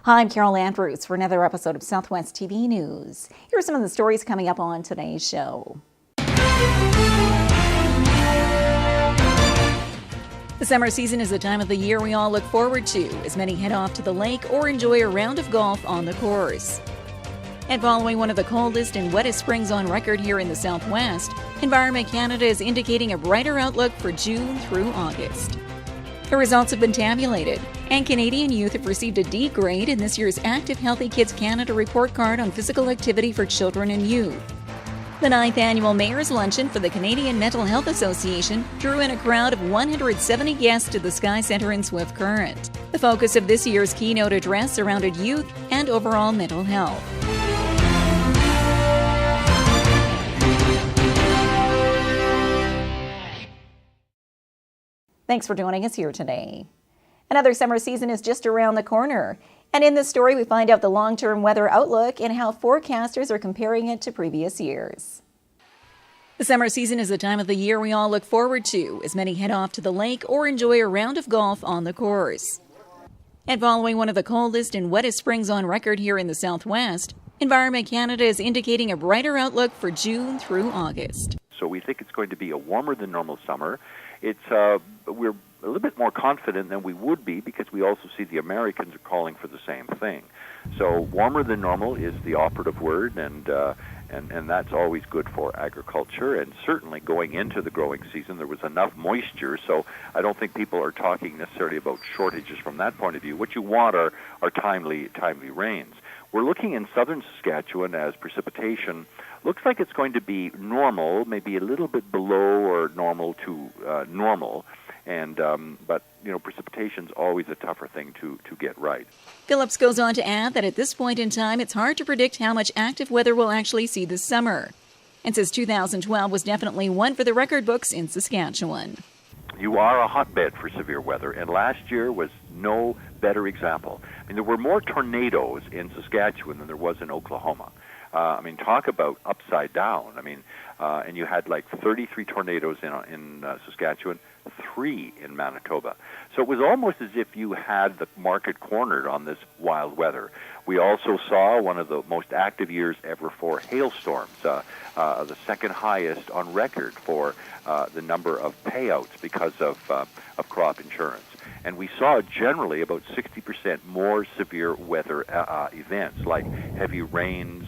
Hi, I'm Carol Andrews for another episode of Southwest TV News. Here are some of the stories coming up on today's show. The summer season is a time of the year we all look forward to, as many head off to the lake or enjoy a round of golf on the course. And following one of the coldest and wettest springs on record here in the Southwest, Environment Canada is indicating a brighter outlook for June through August. The results have been tabulated, and Canadian youth have received a D grade in this year's Active Healthy Kids Canada report card on physical activity for children and youth. The 9th annual Mayor's Luncheon for the Canadian Mental Health Association drew in a crowd of 170 guests to the Sky Centre in Swift Current. The focus of this year's keynote address surrounded youth and overall mental health. Thanks for joining us here today. Another summer season is just around the corner. And in this story, we find out the long-term weather outlook and how forecasters are comparing it to previous years. The summer season is a time of the year we all look forward to, as many head off to the lake or enjoy a round of golf on the course. And following one of the coldest and wettest springs on record here in the Southwest, Environment Canada is indicating a brighter outlook for June through August. So we think it's going to be a warmer than normal summer. We're a little bit more confident than we would be because we also see the Americans are calling for the same thing. So warmer than normal is the operative word, and that's always good for agriculture. And certainly going into the growing season, there was enough moisture, so I don't think people are talking necessarily about shortages from that point of view. What you want are timely rains. We're looking in southern Saskatchewan as precipitation looks like it's going to be normal, maybe a little bit below or normal to normal, but precipitation's always a tougher thing to get right. Phillips goes on to add that at this point in time, it's hard to predict how much active weather we'll actually see this summer, and says 2012 was definitely one for the record books in Saskatchewan. You are a hotbed for severe weather, and last year was no better example. I mean, there were more tornadoes in Saskatchewan than there was in Oklahoma. Talk about upside down. And you had like 33 tornadoes in Saskatchewan, 3 in Manitoba. So it was almost as if you had the market cornered on this wild weather. We also saw one of the most active years ever for hailstorms, the second highest on record for the number of payouts because of crop insurance. And we saw generally about 60% more severe weather events like heavy rains,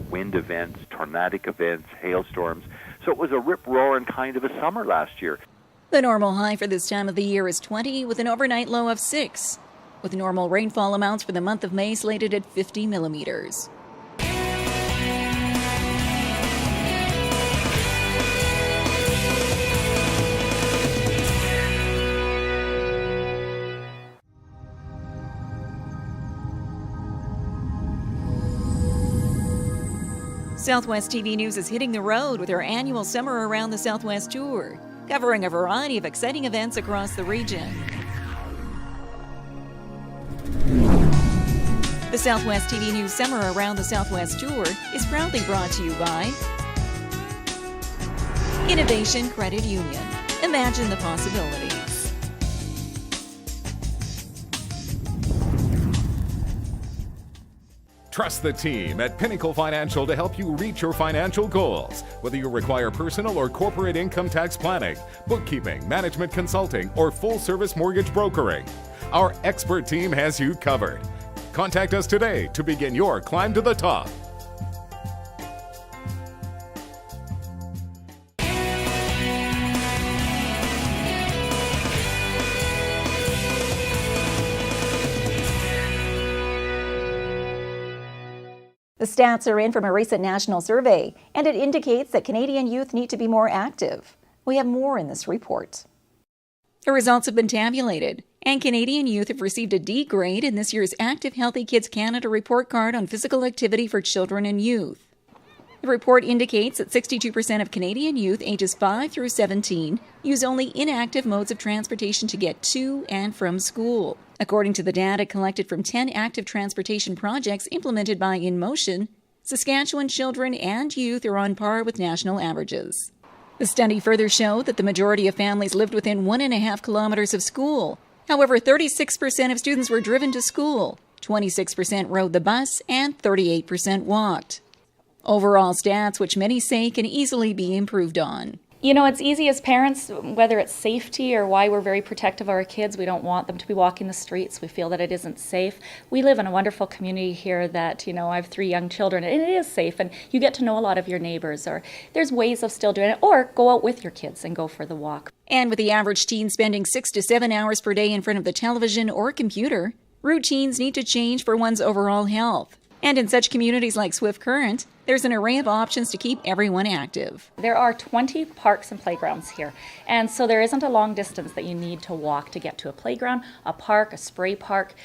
wind events, tornadic events, hailstorms. So it was a rip-roaring kind of a summer last year. The normal high for this time of the year is 20 with an overnight low of 6, with normal rainfall amounts for the month of May slated at 50 millimeters. Southwest TV News is hitting the road with our annual Summer Around the Southwest tour, covering a variety of exciting events across the region. The Southwest TV News Summer Around the Southwest tour is proudly brought to you by Innovation Credit Union. Imagine the possibilities. Trust the team at Pinnacle Financial to help you reach your financial goals. Whether you require personal or corporate income tax planning, bookkeeping, management consulting, or full-service mortgage brokering, our expert team has you covered. Contact us today to begin your climb to the top. The stats are in from a recent national survey, and it indicates that Canadian youth need to be more active. We have more in this report. The results have been tabulated, and Canadian youth have received a D grade in this year's Active Healthy Kids Canada report card on physical activity for children and youth. The report indicates that 62% of Canadian youth ages 5 through 17 use only inactive modes of transportation to get to and from school. According to the data collected from 10 active transportation projects implemented by InMotion, Saskatchewan children and youth are on par with national averages. The study further showed that the majority of families lived within 1.5 kilometers of school. However, 36% of students were driven to school, 26% rode the bus, and 38% walked. Overall stats which many say can easily be improved on. You know, it's easy as parents, whether it's safety or why we're very protective of our kids. We don't want them to be walking the streets. We feel that it isn't safe. We live in a wonderful community here that, you know, I have 3 young children, and it is safe, and you get to know a lot of your neighbors, or there's ways of still doing it, or go out with your kids and go for the walk. And with the average teen spending 6 to 7 hours per day in front of the television or computer, routines need to change for one's overall health. And in such communities like Swift Current, there's an array of options to keep everyone active. There are 20 parks and playgrounds here, and so there isn't a long distance that you need to walk to get to a playground, a park, a spray park.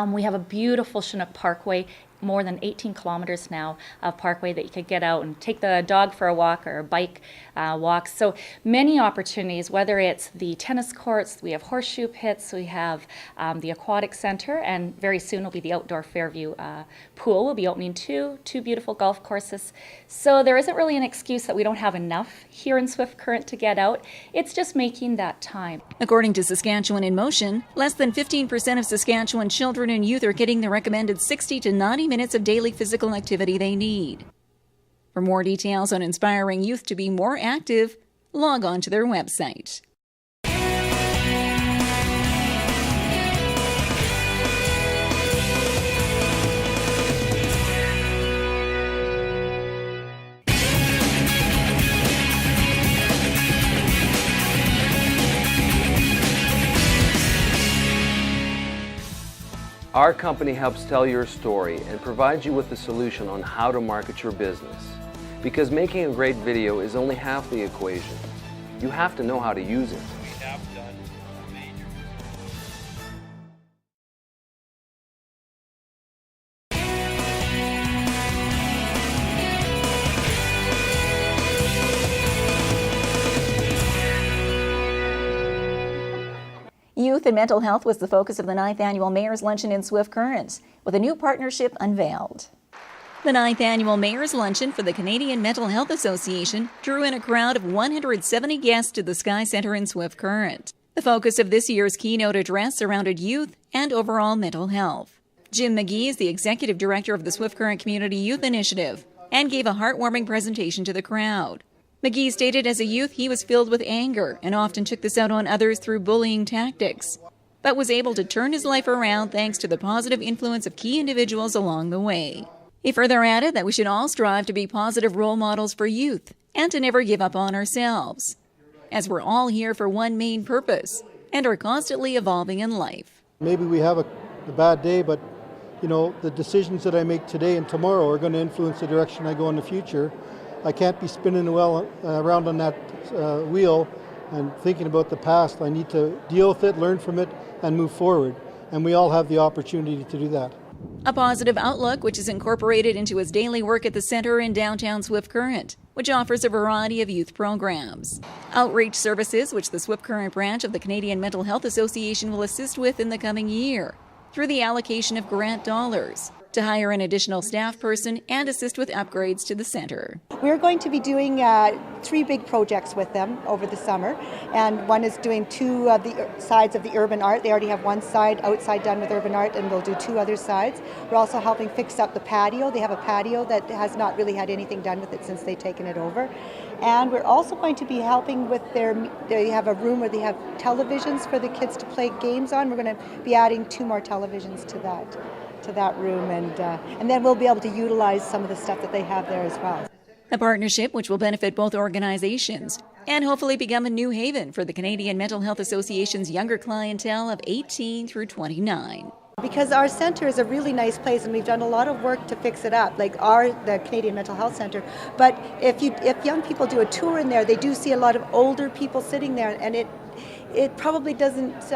We have a beautiful Chinook Parkway, more than 18 kilometers now of parkway that you could get out and take the dog for a walk or a bike walk. So many opportunities, whether it's the tennis courts, we have horseshoe pits, we have the aquatic center, and very soon will be the outdoor Fairview pool. We'll be opening two beautiful golf courses. So there isn't really an excuse that we don't have enough here in Swift Current to get out. It's just making that time. According to Saskatchewan in Motion, less than 15% of Saskatchewan children and youth are getting the recommended 60 to 90 minutes of daily physical activity they need. For more details on inspiring youth to be more active, log on to their website. Our company helps tell your story and provides you with the solution on how to market your business. Because making a great video is only half the equation. You have to know how to use it. We have done major. Youth and mental health was the focus of the 9th Annual Mayor's Luncheon in Swift Current, with a new partnership unveiled. The 9th Annual Mayor's Luncheon for the Canadian Mental Health Association drew in a crowd of 170 guests to the Sky Centre in Swift Current. The focus of this year's keynote address surrounded youth and overall mental health. Jim McGee is the Executive Director of the Swift Current Community Youth Initiative and gave a heartwarming presentation to the crowd. McGee stated as a youth he was filled with anger and often took this out on others through bullying tactics, but was able to turn his life around thanks to the positive influence of key individuals along the way. He further added that we should all strive to be positive role models for youth and to never give up on ourselves, as we're all here for one main purpose and are constantly evolving in life. Maybe we have a bad day, but you know, the decisions that I make today and tomorrow are going to influence the direction I go in the future. I can't be spinning around on that wheel and thinking about the past. I need to deal with it, learn from it, and move forward. And we all have the opportunity to do that. A positive outlook which is incorporated into his daily work at the Centre in downtown Swift Current, which offers a variety of youth programs. Outreach services which the Swift Current branch of the Canadian Mental Health Association will assist with in the coming year, through the allocation of grant dollars, to hire an additional staff person and assist with upgrades to the centre. We're going to be doing 3 big projects with them over the summer, and one is doing 2 of the sides of the urban art. They already have one side outside done with urban art, and they'll do 2 other sides. We're also helping fix up the patio. They have a patio that has not really had anything done with it since they've taken it over. And we're also going to be helping with they have a room where they have televisions for the kids to play games on. We're going to be adding 2 more televisions to that room, and then we'll be able to utilize some of the stuff that they have there as well. A partnership which will benefit both organizations and hopefully become a new haven for the Canadian Mental Health Association's younger clientele of 18 through 29. Because our centre is a really nice place, and we've done a lot of work to fix it up, like the Canadian Mental Health Centre. But if young people do a tour in there, they do see a lot of older people sitting there, and it probably doesn't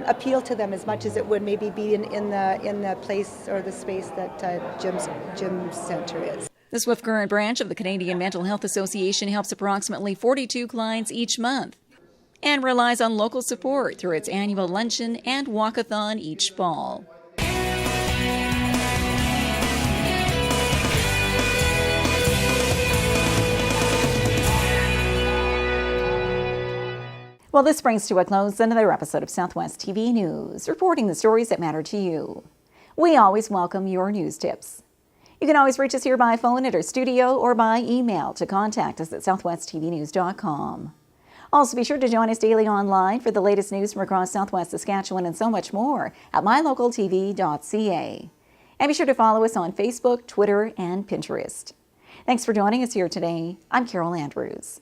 appeal to them as much as it would maybe be in the place or the space that Jim's Centre is. The Swift Current branch of the Canadian Mental Health Association helps approximately 42 clients each month and relies on local support through its annual luncheon and walkathon each fall. Well, this brings to a close another episode of Southwest TV News, reporting the stories that matter to you. We always welcome your news tips. You can always reach us here by phone at our studio or by email to contact us at southwesttvnews.com. Also, be sure to join us daily online for the latest news from across Southwest Saskatchewan and so much more at mylocaltv.ca. And be sure to follow us on Facebook, Twitter, and Pinterest. Thanks for joining us here today. I'm Carol Andrews.